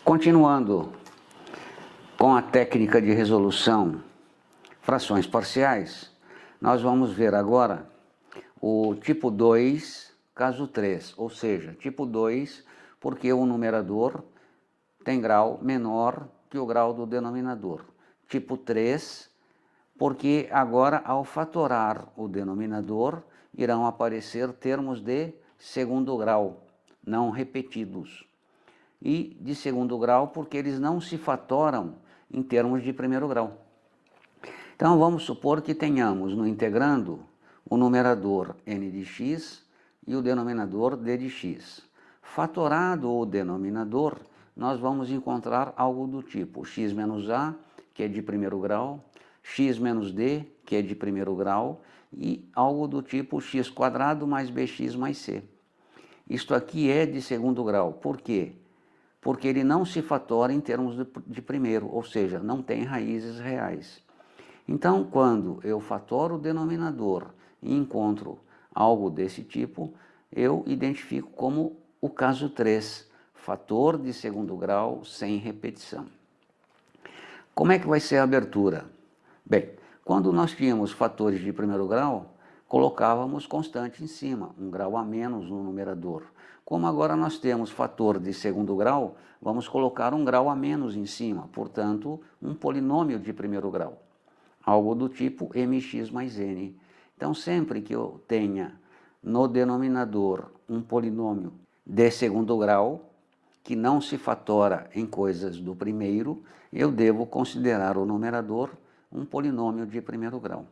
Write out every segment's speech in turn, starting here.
Continuando com a técnica de resolução frações parciais, nós vamos ver agora o tipo 2, caso 3, ou seja, tipo 2, porque o numerador tem grau menor que o grau do denominador. Tipo 3, porque agora ao fatorar o denominador irão aparecer termos de segundo grau, não repetidos. E de segundo grau porque eles não se fatoram em termos de primeiro grau. Então vamos supor que tenhamos no integrando o numerador n de x e o denominador d de x. Fatorado o denominador, nós vamos encontrar algo do tipo x menos a, que é de primeiro grau, x menos d, que é de primeiro grau, e algo do tipo x quadrado mais bx mais c. Isto aqui é de segundo grau. Por quê? Porque ele não se fatora em termos de primeiro, ou seja, não tem raízes reais. Então, quando eu fatoro o denominador e encontro algo desse tipo, eu identifico como o caso 3, fator de segundo grau sem repetição. Como é que vai ser a abertura? Bem, quando nós tínhamos fatores de primeiro grau, colocávamos constante em cima, um grau a menos no numerador. Como agora nós temos fator de segundo grau, vamos colocar um grau a menos em cima, portanto, um polinômio de primeiro grau. Algo do tipo mx mais n. Então, sempre que eu tenha no denominador um polinômio de segundo grau, que não se fatora em coisas do primeiro, eu devo considerar o numerador um polinômio de primeiro grau.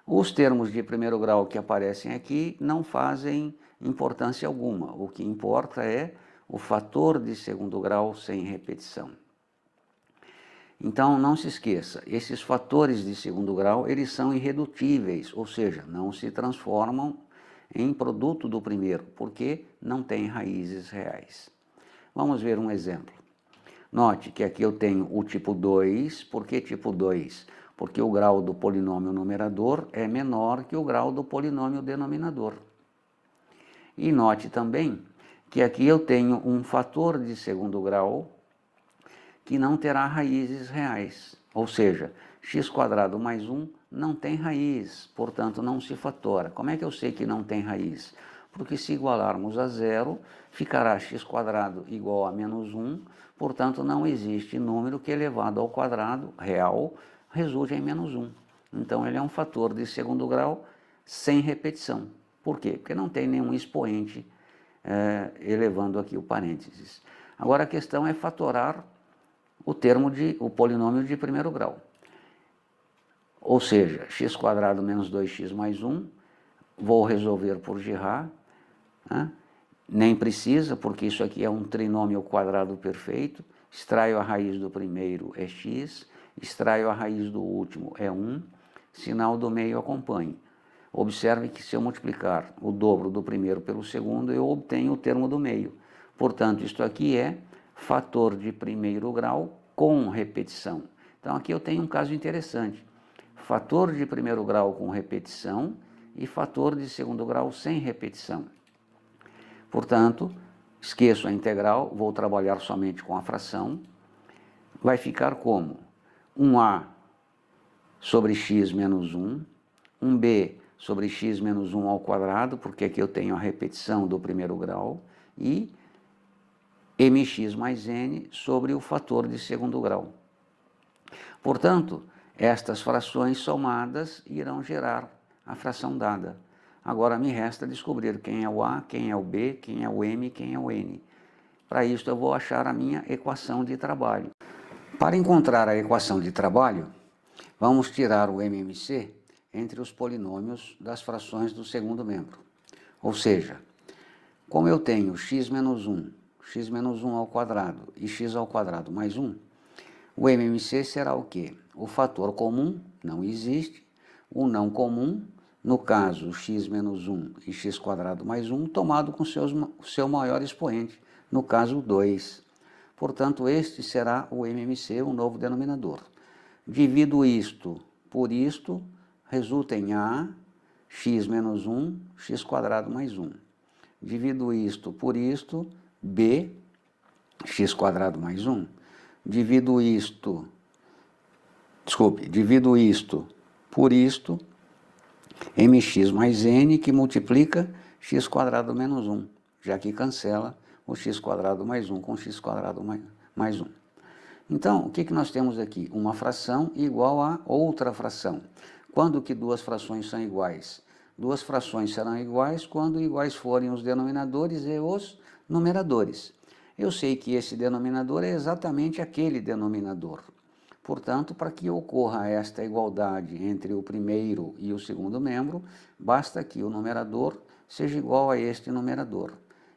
Os termos de primeiro grau que aparecem aqui não fazem importância alguma. O que importa é o fator de segundo grau sem repetição. Então, não se esqueça, esses fatores de segundo grau, eles são irredutíveis, ou seja, não se transformam em produto do primeiro, porque não tem raízes reais. Vamos ver um exemplo. Note que aqui eu tenho o tipo 2. Por que tipo 2? Porque o grau do polinômio numerador é menor que o grau do polinômio denominador. E note também que aqui eu tenho um fator de segundo grau que não terá raízes reais, ou seja, x quadrado mais 1 não tem raiz, portanto não se fatora. Como é que eu sei que não tem raiz? Porque se igualarmos a zero, ficará x quadrado igual a menos 1, portanto não existe número que elevado ao quadrado real resulte em menos 1. Então ele é um fator de segundo grau sem repetição. Por quê? Porque não tem nenhum expoente elevando aqui o parênteses. Agora a questão é fatorar o polinômio de primeiro grau. Ou seja, x quadrado menos 2x mais 1, vou resolver por Girard, né? Nem precisa, porque isso aqui é um trinômio quadrado perfeito, extraio a raiz do primeiro é x, extraio a raiz do último é 1, sinal do meio acompanhe. Observe que se eu multiplicar o dobro do primeiro pelo segundo, eu obtenho o termo do meio. Portanto, isto aqui é fator de primeiro grau com repetição. Então, aqui eu tenho um caso interessante. Fator de primeiro grau com repetição e fator de segundo grau sem repetição. Portanto, esqueço a integral, vou trabalhar somente com a fração. Vai ficar como 1a sobre x menos 1, 1b sobre x menos 1 ao quadrado, porque aqui eu tenho a repetição do primeiro grau, e mx mais n sobre o fator de segundo grau. Portanto, estas frações somadas irão gerar a fração dada. Agora me resta descobrir quem é o a, quem é o b, quem é o m, quem é o n. Para isso eu vou achar a minha equação de trabalho. Para encontrar a equação de trabalho, vamos tirar o MMC entre os polinômios das frações do segundo membro. Ou seja, como eu tenho x menos 1 ao quadrado e x ao quadrado mais 1, o MMC será o quê? O fator comum não existe, o não comum, no caso x menos 1 e x quadrado mais 1, tomado com seu maior expoente, no caso 2. Portanto, este será o MMC, o novo denominador. Divido isto por isto, resulta em a, x menos 1, x quadrado mais 1. Divido isto por isto, b, x² mais 1, divido isto por isto, mx mais n, que multiplica x² menos 1, já que cancela o x² mais 1 com x² mais 1. Então, o que nós temos aqui? Uma fração igual a outra fração. Quando que duas frações são iguais? Duas frações serão iguais quando iguais forem os denominadores e os numeradores. Eu sei que esse denominador é exatamente aquele denominador. Portanto, para que ocorra esta igualdade entre o primeiro e o segundo membro, basta que o numerador seja igual a este numerador.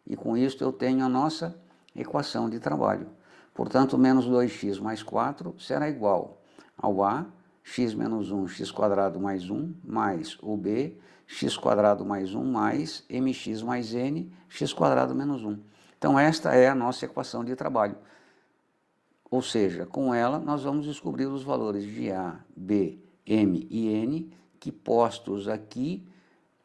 E com isso eu tenho a nossa equação de trabalho. Portanto, menos 2x mais 4 será igual ao a, x menos 1, x² mais 1, mais o b, x² mais 1, mais mx mais n, x² menos 1. Então, esta é a nossa equação de trabalho. Ou seja, com ela nós vamos descobrir os valores de a, b, m e n, que postos aqui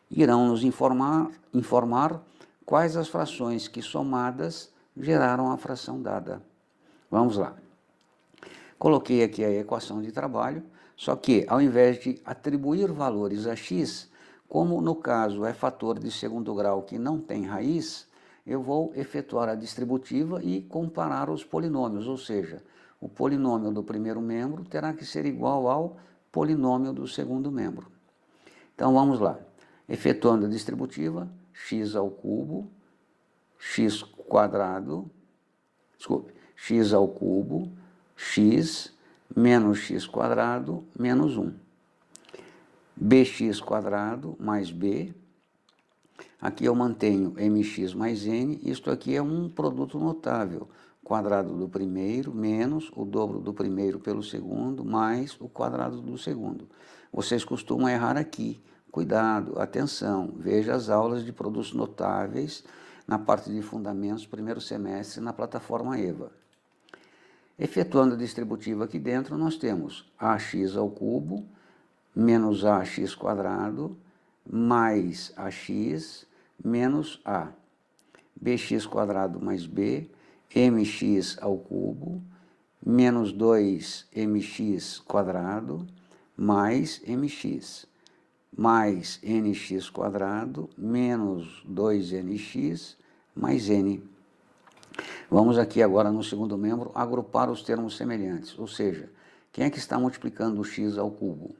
irão nos informar quais as frações que somadas geraram a fração dada. Vamos lá. Coloquei aqui a equação de trabalho, só que ao invés de atribuir valores a x, como no caso é fator de segundo grau que não tem raiz, eu vou efetuar a distributiva e comparar os polinômios, ou seja, o polinômio do primeiro membro terá que ser igual ao polinômio do segundo membro. Então vamos lá. Efetuando a distributiva, x ao cubo, x ao cubo, x menos x² menos 1. bx² mais b. Aqui eu mantenho mx mais n. Isto aqui é um produto notável. Quadrado do primeiro menos o dobro do primeiro pelo segundo mais o quadrado do segundo. Vocês costumam errar aqui. Cuidado, atenção, veja as aulas de produtos notáveis na parte de fundamentos, primeiro semestre, na plataforma EVA. Efetuando a distributiva aqui dentro, nós temos ax ao cubo menos ax² mais ax menos a. bx² mais b, mx ao cubo menos 2mx² mais mx mais nx² menos 2nx mais n. Vamos aqui agora no segundo membro agrupar os termos semelhantes, ou seja, quem é que está multiplicando o x ao cubo?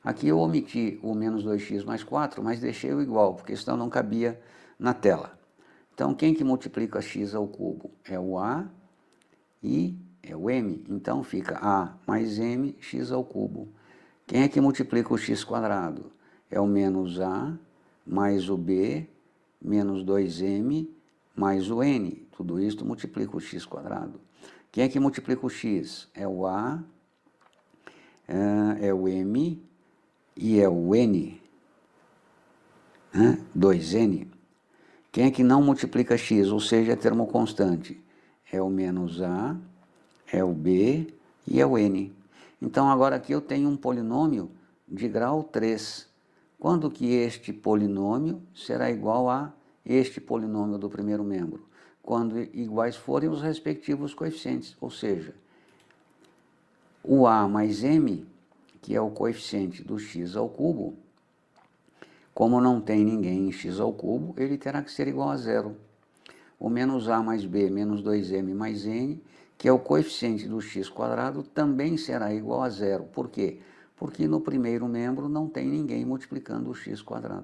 Aqui eu omiti o menos 2x mais 4, mas deixei o igual, porque senão não cabia na tela. Então, quem que multiplica x ao cubo? É o a e é o m. Então, fica a mais m, x ao cubo. Quem é que multiplica o x²? É o menos a mais o b menos 2m mais o n. Tudo isso multiplica o x². Quem é que multiplica o x? É o a, é o m e é o n. 2n. Quem é que não multiplica x, ou seja, é termo constante? É o menos a, é o b e é o n. Então, agora aqui eu tenho um polinômio de grau 3. Quando que este polinômio será igual a este polinômio do primeiro membro? Quando iguais forem os respectivos coeficientes, ou seja, o a mais m, que é o coeficiente do x ao cubo, como não tem ninguém em x ao cubo, ele terá que ser igual a zero. O menos a mais b menos 2m mais n, que é o coeficiente do x², também será igual a zero. Por quê? Porque no primeiro membro não tem ninguém multiplicando o x².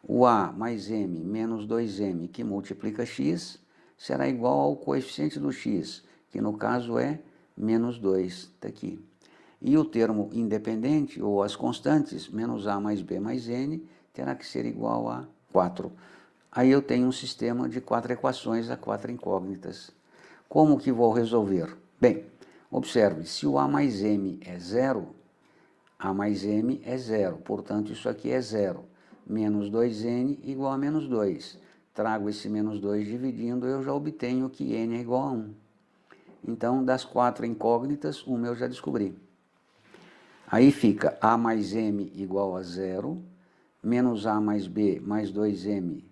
O a mais m menos 2m, que multiplica x, será igual ao coeficiente do x, que no caso é menos 2, está aqui. E o termo independente, ou as constantes, menos a mais b mais n, terá que ser igual a 4. Aí eu tenho um sistema de 4 equações a 4 incógnitas. Como que vou resolver? Bem, observe, se o a mais m é zero, a mais m é zero, portanto isso aqui é zero. Menos 2n igual a menos 2. Trago esse menos 2 dividindo, eu já obtenho que n é igual a 1. Então, das 4 incógnitas, uma eu já descobri. Aí fica a mais m igual a zero, menos a mais b mais 2m,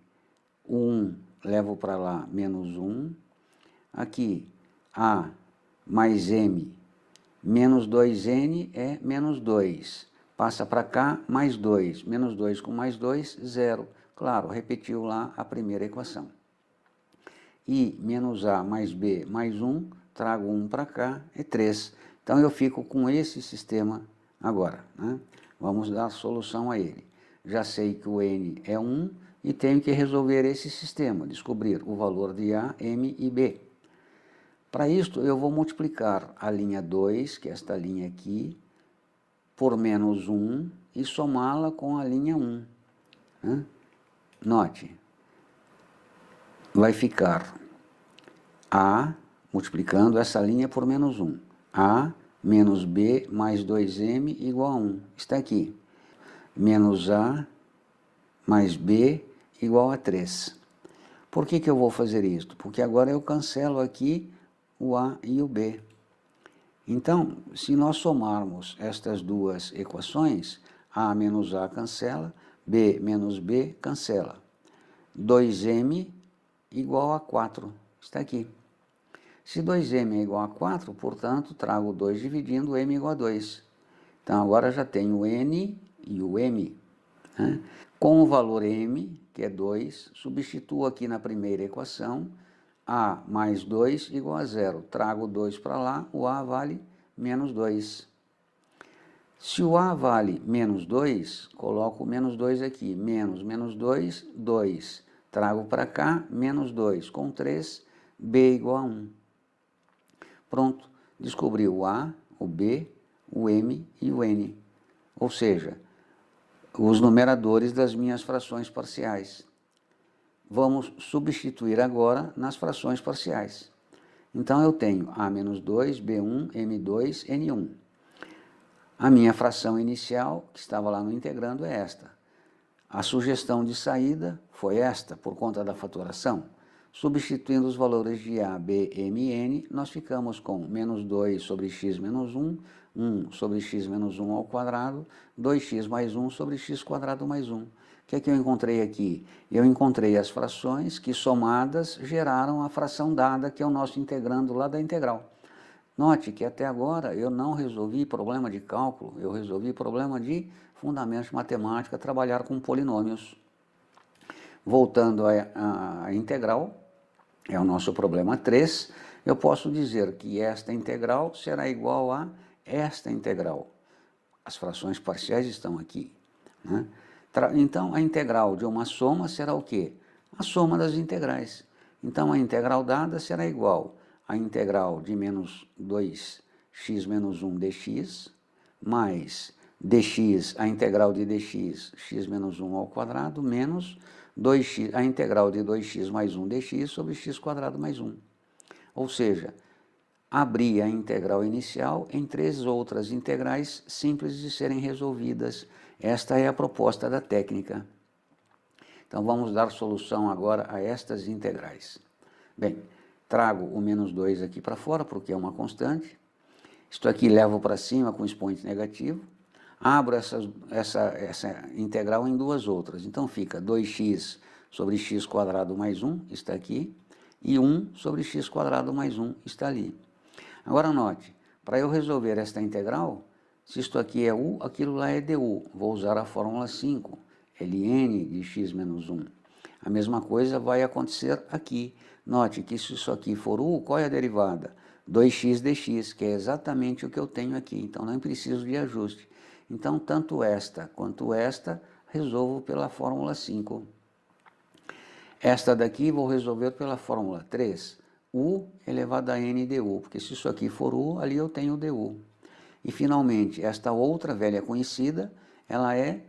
1 levo para lá, menos 1, aqui A mais M menos 2N é menos 2. Passa para cá, mais 2. Menos 2 com mais 2, 0. Claro, repetiu lá a primeira equação. I menos A mais B mais 1, trago 1 para cá, é 3. Então eu fico com esse sistema agora, né? Vamos dar solução a ele. Já sei que o N é 1 e tenho que resolver esse sistema, descobrir o valor de A, M e B. Para isto, eu vou multiplicar a linha 2, que é esta linha aqui, por menos 1 e somá-la com a linha 1. Né? Note, vai ficar A, multiplicando essa linha por menos 1. A menos B mais 2M igual a 1. Está aqui. Menos A mais B igual a 3. Por que eu vou fazer isso? Porque agora eu cancelo aqui o A e o B. Então, se nós somarmos estas duas equações, A menos A cancela, B menos B cancela. 2M igual a 4. Está aqui. Se 2M é igual a 4, portanto, trago 2 dividindo, M igual a 2. Então, agora já tenho o N e o M. Né? Com o valor M, que é 2, substituo aqui na primeira equação, A mais 2 igual a 0. Trago 2 para lá, o A vale menos 2. Se o A vale menos 2, coloco menos 2 aqui. Menos 2, 2. Trago para cá, menos 2. Com 3, B igual a 1. Pronto, descobri o A, o B, o M e o N. Ou seja, os numeradores das minhas frações parciais. Vamos substituir agora nas frações parciais. Então, eu tenho A menos 2, B1, M2, N1. A minha fração inicial, que estava lá no integrando, é esta. A sugestão de saída foi esta, por conta da fatoração. Substituindo os valores de A, B, M e N, nós ficamos com menos 2 sobre x menos 1, 1 sobre x menos 1 ao quadrado, 2x mais 1 sobre x quadrado mais 1. O que é que eu encontrei aqui? Eu encontrei as frações que, somadas, geraram a fração dada, que é o nosso integrando lá da integral. Note que até agora eu não resolvi problema de cálculo, eu resolvi problema de fundamentos de matemática, trabalhar com polinômios. Voltando à integral, é o nosso problema 3, eu posso dizer que esta integral será igual a esta integral. As frações parciais estão aqui. Né? Então, a integral de uma soma será o quê? A soma das integrais. Então, a integral dada será igual à integral de menos 2x menos 1 dx, mais dx, a integral de dx, x menos 1 ao quadrado, menos 2x, a integral de 2x mais 1 dx sobre x quadrado mais 1. Ou seja, abri a integral inicial em 3 outras integrais simples de serem resolvidas. Esta é a proposta da técnica. Então, vamos dar solução agora a estas integrais. Bem, trago o menos 2 aqui para fora, porque é uma constante. Isto aqui levo para cima com expoente negativo. Abro essa integral em duas outras. Então, fica 2x sobre x quadrado mais 1, está aqui, e 1 sobre x quadrado mais 1, está ali. Agora, note, para eu resolver esta integral, se isto aqui é u, aquilo lá é du. Vou usar a fórmula 5, ln de x menos 1. A mesma coisa vai acontecer aqui. Note que se isso aqui for u, qual é a derivada? 2x dx, que é exatamente o que eu tenho aqui. Então, não preciso de ajuste. Então, tanto esta quanto esta, resolvo pela fórmula 5. Esta daqui vou resolver pela fórmula 3. U elevado a n du, porque se isso aqui for u, ali eu tenho du. E, finalmente, esta outra velha conhecida, ela é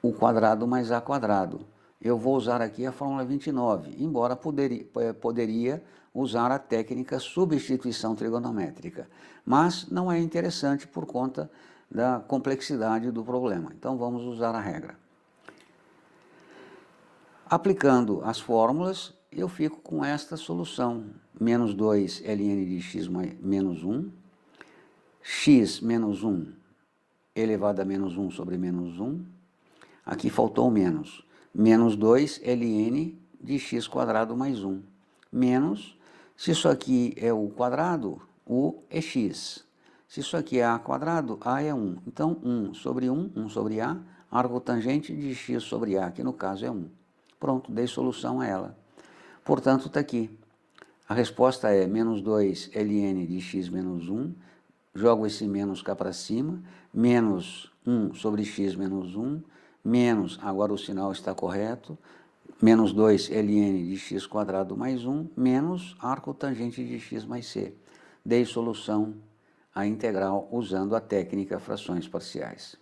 o quadrado mais a quadrado. Eu vou usar aqui a fórmula 29, embora poderia usar a técnica substituição trigonométrica. Mas não é interessante por conta da complexidade do problema. Então, vamos usar a regra. Aplicando as fórmulas, eu fico com esta solução. Menos 2 ln de x menos 1, x menos 1 elevado a menos 1 sobre menos 1. Aqui faltou o menos. Menos 2 ln de x quadrado mais 1. Menos, Se isso aqui é o quadrado, U é x. Se isso aqui é a quadrado, A é 1. Então, 1 sobre 1, 1 sobre A, arcotangente de x sobre A, que no caso é 1. Pronto, dei solução a ela. Portanto, está aqui. A resposta é menos 2 ln de x menos 1, jogo esse menos cá para cima, menos 1 sobre x menos 1, menos, agora o sinal está correto, menos 2 ln de x quadrado mais 1, menos arcotangente de x mais c. Dei solução à integral usando a técnica frações parciais.